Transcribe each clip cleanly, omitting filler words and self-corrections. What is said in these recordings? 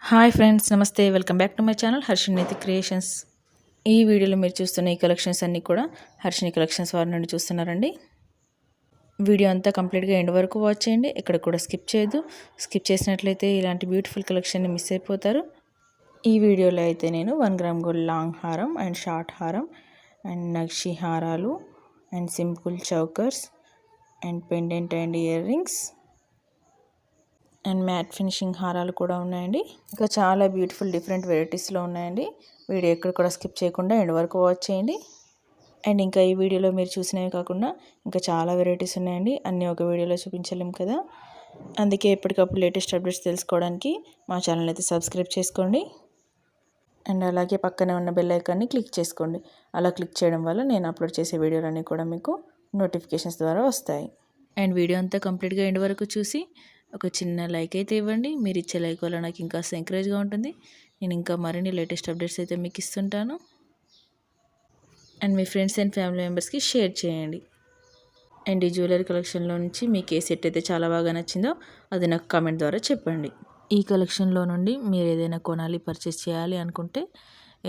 Hi friends, నమస్తే. Welcome back to my channel Harshini Naitik creations. ఈ వీడియోలో మీరు చూస్తున్న ఈ కలెక్షన్స్ అన్నీ కూడా హర్షిని కలెక్షన్స్ వారి నుండి చూస్తున్నారండి. వీడియో అంతా కంప్లీట్గా ఎండ్ వరకు వాచ్ చేయండి, ఎక్కడ కూడా స్కిప్ చేయొద్దు. స్కిప్ చేసినట్లయితే ఇలాంటి బ్యూటిఫుల్ కలెక్షన్ని మిస్ అయిపోతారు. ఈ వీడియోలో అయితే నేను 1 గ్రామ్ గోల్డ్ లాంగ్ హారం అండ్ షార్ట్ హారం అండ్ నక్షి హారాలు and simple chokers and pendant and ear rings and matte finishing హారాలు కూడా ఉన్నాయండి. ఇంకా చాలా బ్యూటిఫుల్ డిఫరెంట్ వెరైటీస్లో ఉన్నాయండి. వీడియో ఎక్కడ కూడా స్కిప్ చేయకుండా ఎండ్ వరకు వాచ్ చేయండి. అండ్ ఇంకా ఈ వీడియోలో మీరు చూసినవి కాకుండా ఇంకా చాలా వెరైటీస్ ఉన్నాయండి. అన్నీ ఒక వీడియోలో చూపించలేం కదా, అందుకే ఎప్పటికప్పుడు లేటెస్ట్ అప్డేట్స్ తెలుసుకోవడానికి మా ఛానల్ అయితే సబ్స్క్రైబ్ చేసుకోండి. అండ్ అలాగే పక్కనే ఉన్న బెల్ ఐకాన్ని క్లిక్ చేసుకోండి. అలా క్లిక్ చేయడం వల్ల నేను అప్లోడ్ చేసే వీడియోలన్నీ కూడా మీకు నోటిఫికేషన్స్ ద్వారా వస్తాయి. అండ్ వీడియో అంతా కంప్లీట్గా ఎండ్ వరకు చూసి ఒక చిన్న లైక్ అయితే ఇవ్వండి. మీరు ఇచ్చే లైక్ వల్ల నాకు ఇంకా ఎంకరేజ్గా ఉంటుంది. నేను ఇంకా మరిన్ని లేటెస్ట్ అప్డేట్స్ అయితే మీకు ఇస్తుంటాను. అండ్ మీ ఫ్రెండ్స్ అండ్ ఫ్యామిలీ మెంబర్స్కి షేర్ చేయండి. అండ్ ఈ జ్యువెలరీ కలెక్షన్లో నుంచి మీకు ఏ సెట్ అయితే చాలా బాగా నచ్చిందో అది నాకు కామెంట్ ద్వారా చెప్పండి. ఈ కలెక్షన్లో నుండి మీరు ఏదైనా కొనాలి, పర్చేస్ చేయాలి అనుకుంటే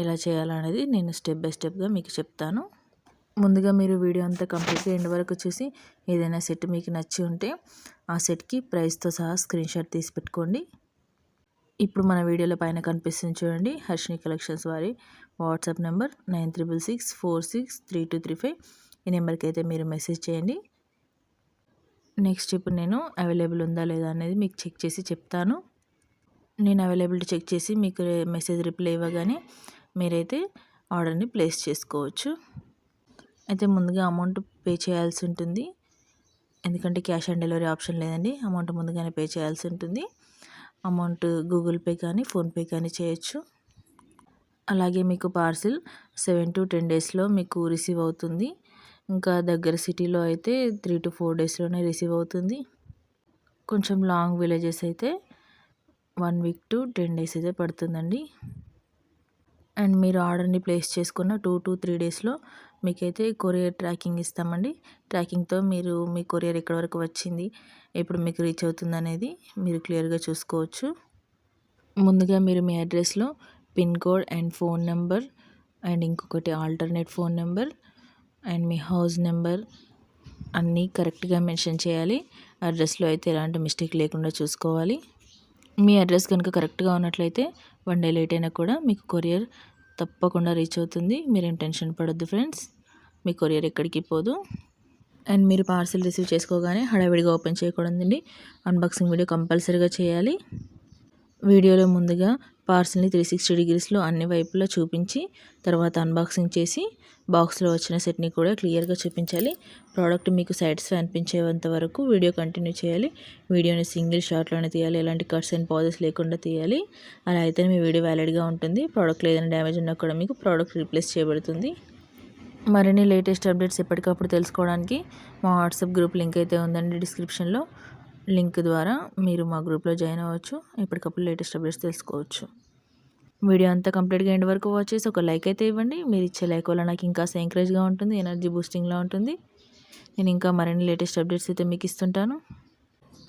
ఎలా చేయాలనేది నేను స్టెప్ బై స్టెప్గా మీకు చెప్తాను. ముందుగా మీరు వీడియో అంతా కంప్లీట్గా ఎండ్ వరకు చూసి ఏదైనా సెట్ మీకు నచ్చి ఉంటే ఆ సెట్కి ప్రైస్తో సహా స్క్రీన్ షాట్ తీసి పెట్టుకోండి. ఇప్పుడు మన వీడియోలో పైన కనిపిస్తుంది చూడండి, హర్షిని కలెక్షన్స్ వారి వాట్సాప్ నెంబర్ 9666463235. ఈ నెంబర్కి అయితే మీరు మెసేజ్ చేయండి. నెక్స్ట్ ఇప్పుడు నేను అవైలబుల్ ఉందా లేదా అనేది మీకు చెక్ చేసి చెప్తాను. నేను అవైలబిలిటీ చెక్ చేసి మీకు మెసేజ్ రిప్లై ఇవ్వగానే మీరైతే ఆర్డర్ని ప్లేస్ చేసుకోవచ్చు. అయితే ముందుగా అమౌంట్ పే చేయాల్సి ఉంటుంది, ఎందుకంటే క్యాష్ ఆన్ డెలివరీ ఆప్షన్ లేదండి. అమౌంట్ ముందుగానే పే చేయాల్సి ఉంటుంది. అమౌంట్ గూగుల్ పే కానీ ఫోన్పే కానీ చేయొచ్చు. అలాగే మీకు పార్సిల్ 7 to 10 డేస్లో మీకు రిసీవ్ అవుతుంది. ఇంకా దగ్గర సిటీలో అయితే 3 to 4 డేస్లోనే రిసీవ్ అవుతుంది. కొంచెం లాంగ్ విలేజెస్ అయితే 1 week to 10 days అయితే పడుతుందండి. అండ్ మీరు ఆర్డర్ని ప్లేస్ చేసుకున్న 2 to 3 డేస్లో మీకైతే కొరియర్ ట్రాకింగ్ ఇస్తామండి. ట్రాకింగ్తో మీరు మీ కొరియర్ ఎక్కడి వరకు వచ్చింది, ఎప్పుడు మీకు రీచ్ అవుతుంది అనేది మీరు క్లియర్గా చూసుకోవచ్చు. ముందుగా మీరు మీ అడ్రస్లో pin code and phone number and ఇంకొకటి ఆల్టర్నేట్ ఫోన్ నెంబర్ అండ్ మీ హౌస్ నెంబర్ అన్నీ కరెక్ట్గా మెన్షన్ చేయాలి. అడ్రస్లో అయితే ఎలాంటి మిస్టేక్ లేకుండా చూసుకోవాలి. మీ అడ్రస్ కనుక కరెక్ట్గా ఉన్నట్లయితే 1 day లేట్ అయినా కూడా మీకు కొరియర్ తప్పకుండా రీచ్ అవుతుంది. మీరేం టెన్షన్ పడొద్దు ఫ్రెండ్స్, మీ కొరియర్ ఎక్కడికి పోదు. అండ్ మీరు పార్సిల్ రిసీవ్ చేసుకోగానే హడావిడిగా ఓపెన్ చేయకూడదండి. అన్బాక్సింగ్ వీడియో కంపల్సరీగా చేయాలి. వీడియోలో ముందుగా పార్సిల్ని 360 degreesలో అన్ని వైపులా చూపించి తర్వాత అన్బాక్సింగ్ చేసి బాక్స్లో వచ్చిన సెట్ని కూడా క్లియర్గా చూపించాలి. ప్రోడక్ట్ మీకు సాటిస్ఫై అనిపించేంత వరకు వీడియో కంటిన్యూ చేయాలి. వీడియోని సింగిల్ షాట్లోనే తీయాలి, ఎలాంటి కట్స్ అండ్ పాజెస్ లేకుండా తీయాలి. అలా అయితే మీ వీడియో వ్యాలిడ్గా ఉంటుంది. ప్రోడక్ట్లో ఏదైనా డ్యామేజ్ ఉన్నా కూడా మీకు ప్రోడక్ట్ రీప్లేస్ చేయబడుతుంది. మరిన్ని లేటెస్ట్ అప్డేట్స్ ఎప్పటికప్పుడు తెలుసుకోవడానికి మా వాట్సాప్ గ్రూప్ లింక్ అయితే ఉందండి డిస్క్రిప్షన్లో. లింక్ ద్వారా మీరు మా గ్రూప్లో జాయిన్ అవ్వచ్చు, ఎప్పటికప్పుడు లేటెస్ట్ అప్డేట్స్ తెలుసుకోవచ్చు. వీడియో అంతా కంప్లీట్గా ఎండ్ వరకు వాచ్ చేసి ఒక లైక్ అయితే ఇవ్వండి. మీరు ఇచ్చే లైక్ వల్ల నాకు ఇంకా ఎంకరేజ్గా ఉంటుంది, ఎనర్జీ బూస్టింగ్లా ఉంటుంది. నేను ఇంకా మరిన్ని లేటెస్ట్ అప్డేట్స్ అయితే మీకు ఇస్తుంటాను.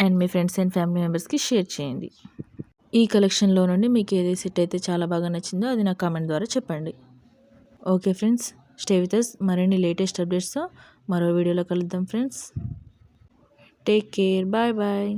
అండ్ మీ ఫ్రెండ్స్ అండ్ ఫ్యామిలీ మెంబర్స్కి షేర్ చేయండి. ఈ కలెక్షన్లో నుండి మీకు ఏది సెట్ అయితే చాలా బాగా నచ్చిందో అది నా కామెంట్ ద్వారా చెప్పండి. Okay friends, stay with us. మరిన్ని లేటెస్ట్ అప్డేట్స్తో మరో వీడియోలో కలుద్దాం friends. Take care, bye bye.